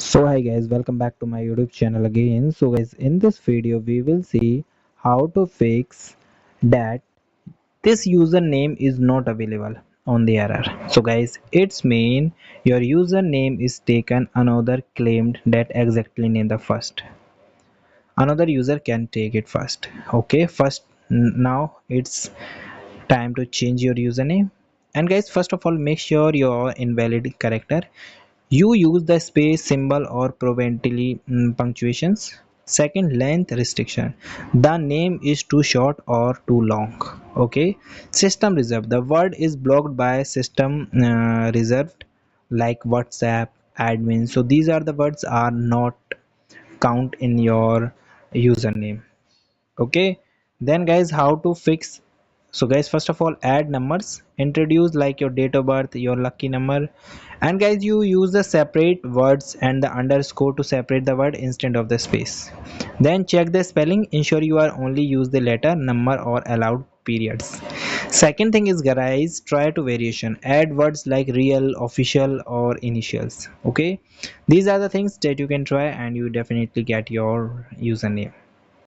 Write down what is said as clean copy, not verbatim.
So hi guys, welcome back to my YouTube channel again. So guys, in this video we will see how to fix that this username is not available on the error. So guys, it's mean your username is taken another claimed that exactly name the first. Another user can take it first. Okay, now it's time to change your username. And guys, first of all, make sure your invalid character you use the space symbol or provincially punctuations. Second, length restriction. The name is too short or too long. Okay. System reserved. The word is blocked by system reserved like WhatsApp, admin. So these are the words are not count in your username. Okay. Then guys, how to fix. So guys, first of all, add numbers, introduce like your date of birth, your lucky number, and guys, you use the separate words and the underscore to separate the word instead of the space. Then check the spelling, ensure you are only use the letter, number or allowed periods. Second thing is guys, try to variation, add words like real, official or initials. Okay, these are the things that you can try and you definitely get your username.